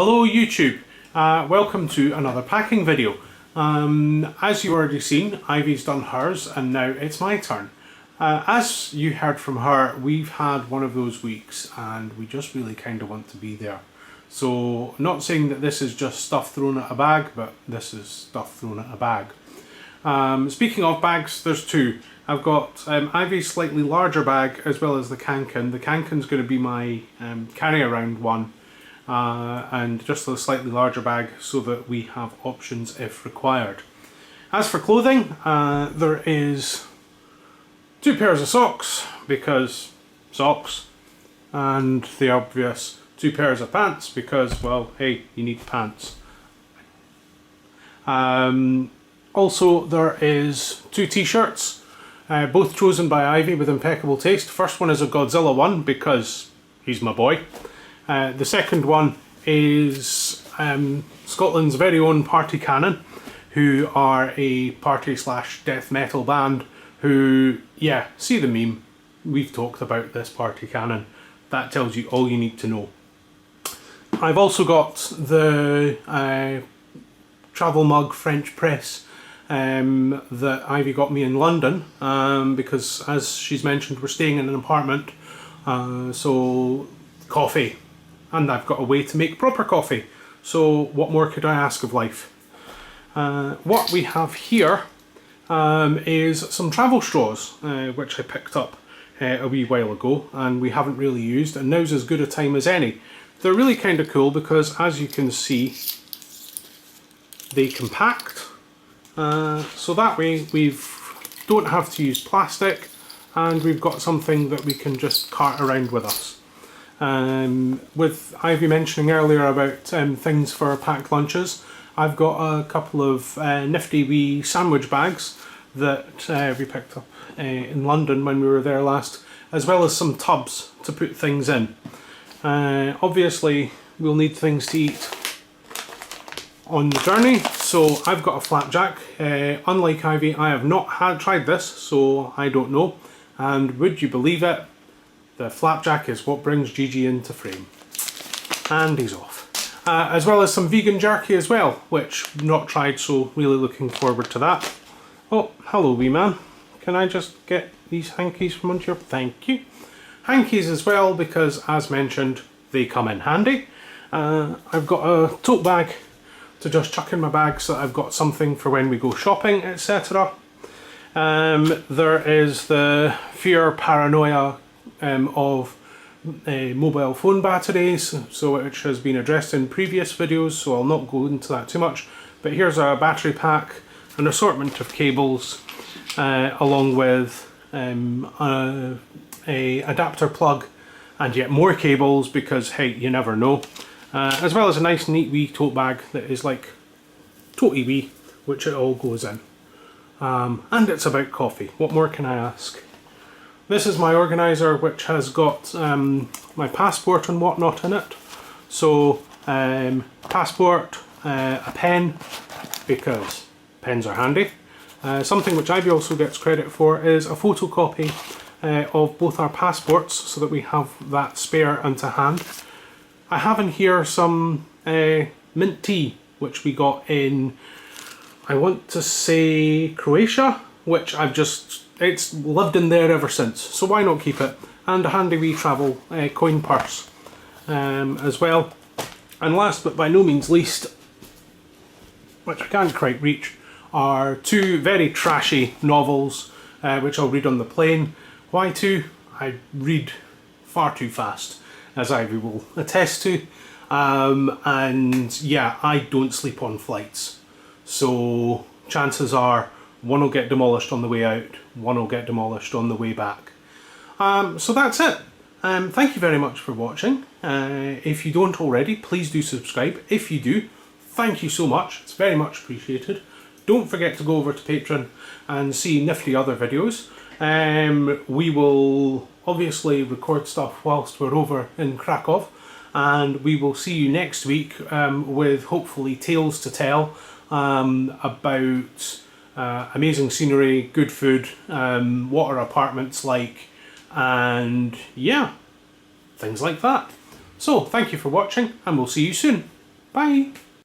Hello YouTube, welcome to another packing video. As you already seen, Ivy's done hers and now it's my turn. As you heard from her, we've had one of those weeks and we just really kind of want to be there. So not saying that this is just stuff thrown at a bag, but this is stuff thrown at a bag. Speaking of bags, there's two. I've got Ivy's slightly larger bag as well as the Kanken. The Kanken's going to be my carry around one. And just a slightly larger bag so that we have options if required. As for clothing, there is two pairs of socks, because socks, and the obvious two pairs of pants because, well, hey, you need pants. Also there is two t-shirts, both chosen by Ivy with impeccable taste. First one is a Godzilla one because he's my boy. The second one is Scotland's very own Party Cannon, who are a party / death metal band who, yeah, see the meme. We've talked about this Party Cannon. That tells you all you need to know. I've also got the travel mug French press that Ivy got me in London because, as she's mentioned, we're staying in an apartment, so coffee. And I've got a way to make proper coffee. So what more could I ask of life? What we have here is some travel straws, which I picked up a wee while ago and we haven't really used, and now's as good a time as any. They're really kind of cool because, as you can see, they compact. So that way we don't have to use plastic and we've got something that we can just cart around with us. With Ivy mentioning earlier about things for packed lunches, I've got a couple of nifty wee sandwich bags that we picked up in London when we were there last, as well as some tubs to put things in. Obviously we'll need things to eat on the journey, so I've got a flapjack. Unlike Ivy, I have not tried this, so I don't know, and would you believe it, the flapjack is what brings Gigi into frame. And he's off. As well as some vegan jerky as well, which I've not tried, so really looking forward to that. Oh, hello wee man. Can I just get these hankies from under your... Thank you. Hankies as well, because as mentioned, they come in handy. I've got a tote bag to just chuck in my bag so that I've got something for when we go shopping, etc. There is the fear, paranoia of mobile phone batteries, so which has been addressed in previous videos, so I'll not go into that too much. But here's a battery pack, an assortment of cables, along with a adapter plug, and yet more cables because, hey, you never know. As well as a nice neat wee tote bag that is like toty wee, which it all goes in. And it's about coffee. What more can I ask? This is my organiser, which has got my passport and whatnot in it. So, passport, a pen, because pens are handy. Something which Ivy also gets credit for is a photocopy of both our passports so that we have that spare and to hand. I have in here some mint tea, which we got in, I want to say, Croatia, which it's lived in there ever since, so why not keep it? And a handy wee travel coin purse as well. And last but by no means least, which I can't quite reach, are two very trashy novels which I'll read on the plane. Why two? I read far too fast, as Ivy will attest to, and yeah, I don't sleep on flights, so chances are one will get demolished on the way out, one will get demolished on the way back. So that's it. Thank you very much for watching. If you don't already, please do subscribe. If you do, thank you so much. It's very much appreciated. Don't forget to go over to Patreon and see nifty other videos. We will obviously record stuff whilst we're over in Krakow, and we will see you next week with hopefully tales to tell about amazing scenery, good food, what our apartment's like, and yeah, things like that. So thank you for watching and we'll see you soon. Bye!